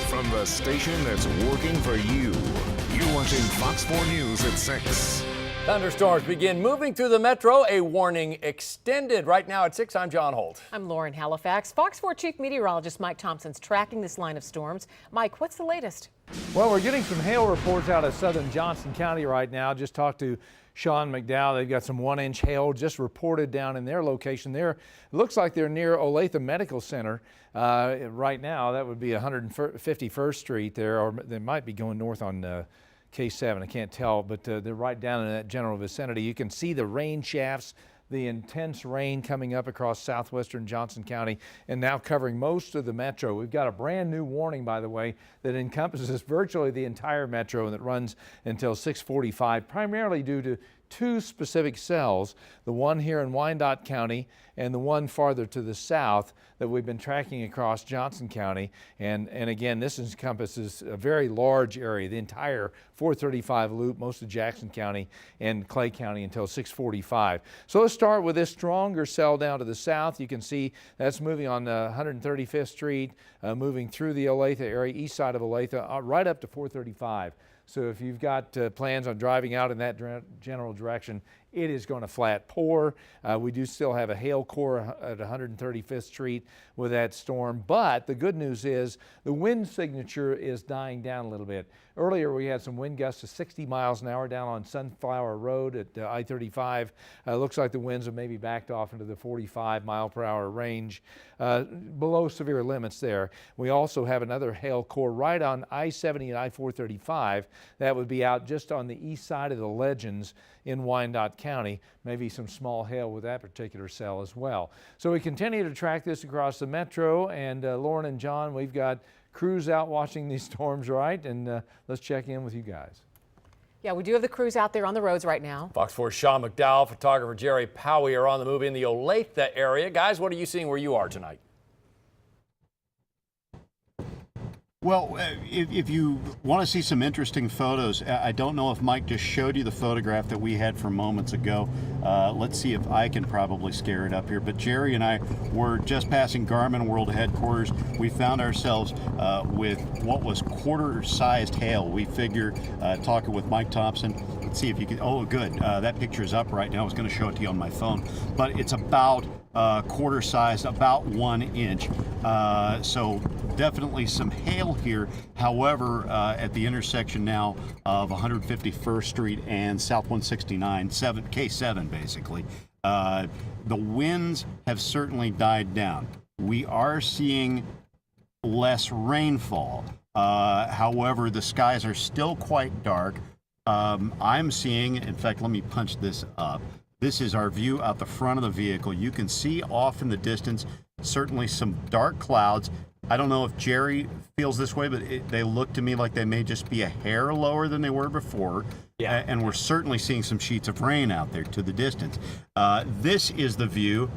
from the station that's working for you. You're watching Fox 4 News at 6. Thunderstorms begin moving through the metro. A warning extended. Right now at 6, I'm John Holt. I'm Lauren Halifax. Fox 4 Chief Meteorologist Mike Thompson's tracking this line of storms. Mike, what's the latest? Well, we're getting some hail reports out of southern Johnson County right now. Just talked to Sean McDowell. They've got some 1-inch hail just reported down in their location there. It looks like they're near Olathe Medical Center right now. That would be 151st Street there, or they might be going north on K7. I can't tell, but they're right down in that general vicinity. You can see the rain shafts, the intense rain coming up across southwestern Johnson County and now covering most of the metro. We've got a brand new warning, by the way, that encompasses virtually the entire metro and that runs until 6:45, primarily due to two specific cells, the one here in Wyandotte County and the one farther to the south that we've been tracking across Johnson County. And again, this encompasses a very large area, the entire 435 loop, most of Jackson County and Clay County until 6:45. So let's start with this stronger cell down to the south. You can see that's moving on 135th Street, moving through the Olathe area, east side of Olathe, right up to 435. So if you've got plans on driving out in that general direction, it is going to flat pour. We do still have a hail core at 135th Street with that storm, but the good news is the wind signature is dying down a little bit. Earlier we had some wind gusts of 60 miles an hour down on Sunflower Road at I-35. Looks like the winds have maybe backed off into the 45 mile per hour range, below severe limits there. We also have another hail core right on I-70 and I-435. That would be out just on the east side of the Legends in Wyandotte County. Maybe some small hail with that particular cell as well. So we continue to track this across the metro, and Lauren and John, we've got crews out watching these storms, right? And let's check in with you guys. Yeah, we do have the crews out there on the roads right now. Fox 4's Sean McDowell, photographer Jerry Powie are on the move in the Olathe area. Guys, what are you seeing where you are tonight? Well, if you want to see some interesting photos, I don't know if Mike just showed you the photograph that we had from moments ago. Let's see if I can probably scare it up here. But Jerry and I were just passing Garmin World headquarters. We found ourselves with what was quarter-sized hail. We figure, talking with Mike Thompson, let's see if you can, oh, good. That picture is up right now. I was going to show it to you on my phone. But it's about quarter size, about 1 inch. So definitely some hail here. However, at the intersection now of 151st Street and South 169, K7 basically, the winds have certainly died down. We are seeing less rainfall. However, the skies are still quite dark. I'm seeing, in fact, let me punch this up. This is our view out the front of the vehicle. You can see off in the distance, certainly some dark clouds. I don't know if Jerry feels this way, but they look to me like they may just be a hair lower than they were before. Yeah. And we're certainly seeing some sheets of rain out there to the distance. This is the view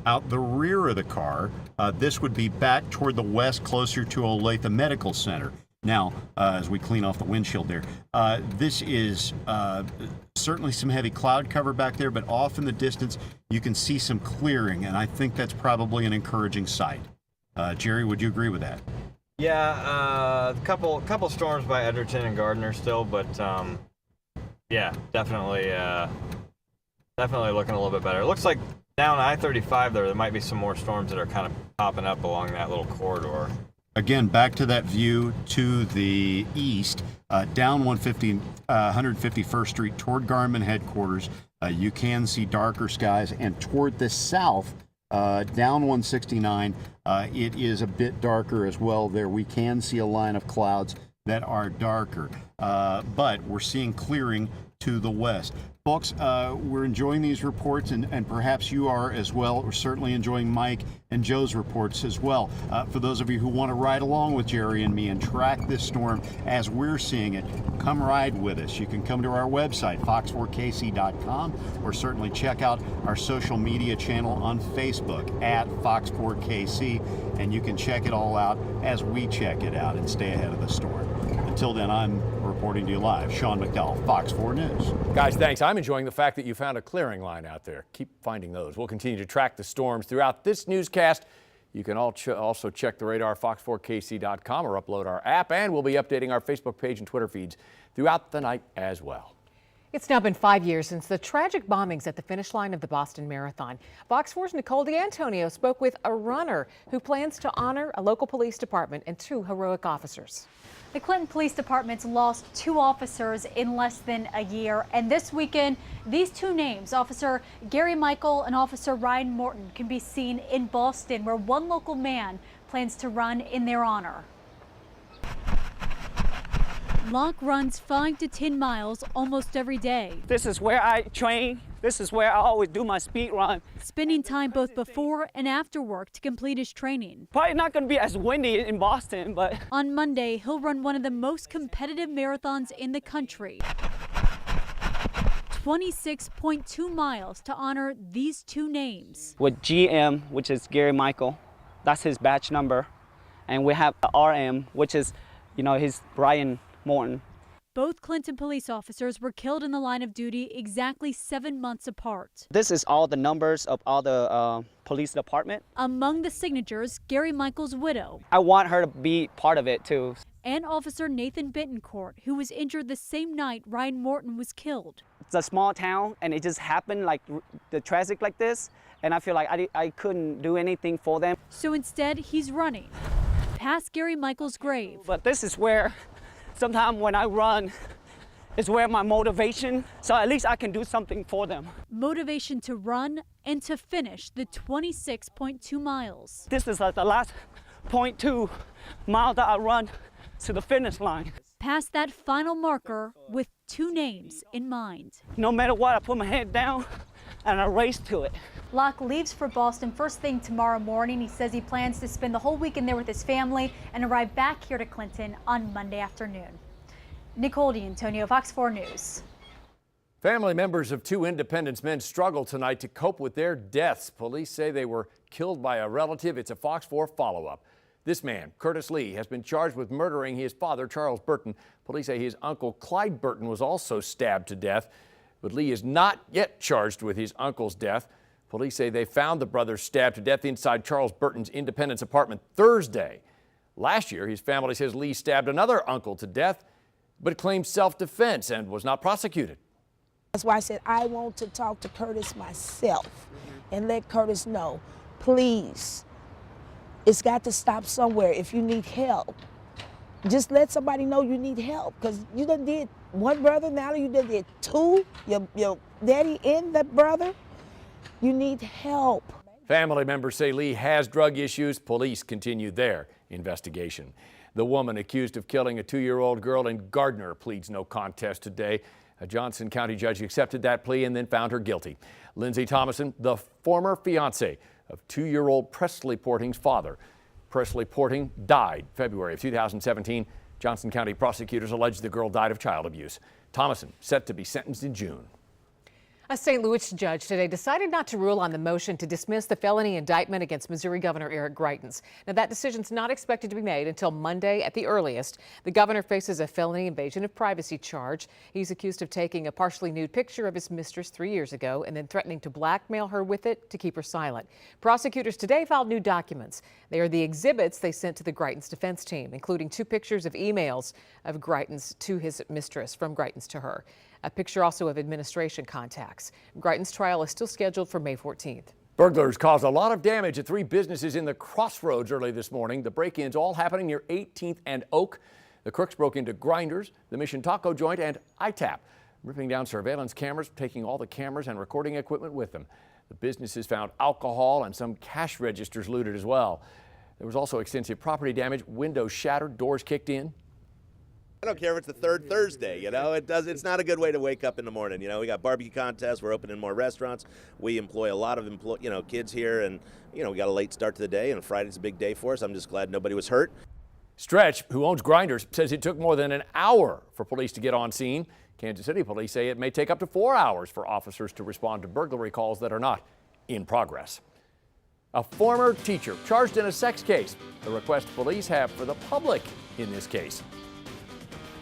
out the rear of the car. This would be back toward the west, closer to Olathe Medical Center. Now, as we clean off the windshield there, this is certainly some heavy cloud cover back there, but off in the distance, you can see some clearing, and I think that's probably an encouraging sight. Jerry, would you agree with that? Yeah, a couple storms by Edgerton and Gardner still, but yeah, definitely looking a little bit better. It looks like down I-35 there might be some more storms that are kind of popping up along that little corridor. Again, back to that view to the east, down 151st Street toward Garmin headquarters. You can see darker skies, and toward the south, down 169, it is a bit darker as well there. We can see a line of clouds that are darker, but we're seeing clearing to the west. Folks, we're enjoying these reports, and perhaps you are as well. We're certainly enjoying Mike and Joe's reports as well. For those of you who want to ride along with Jerry and me and track this storm as we're seeing it, come ride with us. You can come to our website, fox4kc.com, or certainly check out our social media channel on Facebook at Fox4KC, and you can check it all out as we check it out and stay ahead of the storm. Until then, I'm reporting to you live, Sean McDowell, Fox 4 News. Guys, thanks. I'm enjoying the fact that you found a clearing line out there. Keep finding those. We'll continue to track the storms throughout this newscast. You can also check the radar fox4kc.com or upload our app, and we'll be updating our Facebook page and Twitter feeds throughout the night as well. It's now been 5 years since the tragic bombings at the finish line of the Boston Marathon. Fox 4's Nicole D'Antonio spoke with a runner who plans to honor a local police department and 2 heroic officers. The Clinton Police Department's lost 2 officers in less than a year. And this weekend, these 2 names, Officer Gary Michael and Officer Ryan Morton, can be seen in Boston, where one local man plans to run in their honor. Locke runs 5 to 10 miles almost every day. This is where I train. This is where I always do my speed run. Spending time both before and after work to complete his training. Probably not going to be as windy in Boston, but... On Monday, he'll run one of the most competitive marathons in the country. 26.2 miles to honor these 2 names. With GM, which is Gary Michael, that's his badge number. And we have RM, which is, his Ryan Morton. Both Clinton police officers were killed in the line of duty exactly 7 months apart. This is all the numbers of all the police department. Among the signatures, Gary Michael's widow. I want her to be part of it too. And Officer Nathan Bittencourt, who was injured the same night Ryan Morton was killed. It's a small town and it just happened like the tragic like this. And I feel like I couldn't do anything for them. So instead, he's running past Gary Michael's grave. But this is where sometimes when I run, is where my motivation, so at least I can do something for them. Motivation to run and to finish the 26.2 miles. This is like the last 0.2 mile that I run to the finish line. Past that final marker with 2 names in mind. No matter what, I put my head down and I race to it. Locke leaves for Boston first thing tomorrow morning. He says he plans to spend the whole weekend there with his family and arrive back here to Clinton on Monday afternoon. Nicole D'Antonio, Fox 4 News. Family members of 2 Independence men struggle tonight to cope with their deaths. Police say they were killed by a relative. It's a Fox 4 follow-up. This man, Curtis Lee, has been charged with murdering his father, Charles Burton. Police say his uncle, Clyde Burton, was also stabbed to death. But Lee is not yet charged with his uncle's death. Police say they found the brothers stabbed to death inside Charles Burton's Independence apartment Thursday. Last year, his family says Lee stabbed another uncle to death, but claimed self-defense and was not prosecuted. That's why I said I want to talk to Curtis myself and let Curtis know, please, it's got to stop somewhere. If you need help, just let somebody know you need help, because you done did 1 brother, now you done did 2, your daddy and the brother. You need help. Family members say Lee has drug issues. Police continue their investigation. The woman accused of killing a 2-year-old girl in Gardner pleads no contest today. A Johnson County judge accepted that plea and then found her guilty. Lindsay Thomason, the former fiance of 2-year-old Presley Porting's father. Presley Porting died February of 2017. Johnson County prosecutors allege the girl died of child abuse. Thomason set to be sentenced in June. A St. Louis judge today decided not to rule on the motion to dismiss the felony indictment against Missouri Governor Eric Greitens. Now, that decision's not expected to be made until Monday at the earliest. The governor faces a felony invasion of privacy charge. He's accused of taking a partially nude picture of his mistress 3 years ago and then threatening to blackmail her with it to keep her silent. Prosecutors today filed new documents. They are the exhibits they sent to the Greitens defense team, including 2 pictures of emails of Greitens to his mistress, from Greitens to her. A picture also of administration contacts. Greitens' trial is still scheduled for May 14th. Burglars caused a lot of damage at 3 businesses in the Crossroads early this morning. The break-ins all happening near 18th and Oak. The crooks broke into Grinders, the Mission Taco Joint, and ITAP, ripping down surveillance cameras, taking all the cameras and recording equipment with them. The businesses found alcohol and some cash registers looted as well. There was also extensive property damage, windows shattered, doors kicked in. I don't care if it's the 3rd Thursday, it's not a good way to wake up in the morning. We got barbecue contests, we're opening more restaurants. We employ a lot of kids here, and we got a late start to the day, and Friday's a big day for us. I'm just glad nobody was hurt. Stretch, who owns Grinders, says it took more than an hour for police to get on scene. Kansas City police say it may take up to 4 hours for officers to respond to burglary calls that are not in progress. A former teacher charged in a sex case, the request police have for the public in this case.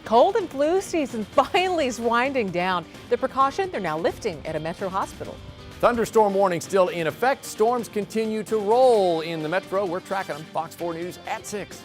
Cold and flu season finally is winding down. The precaution they're now lifting at a Metro hospital. Thunderstorm warning still in effect. Storms continue to roll in the metro. We're tracking them. Fox 4 News at 6.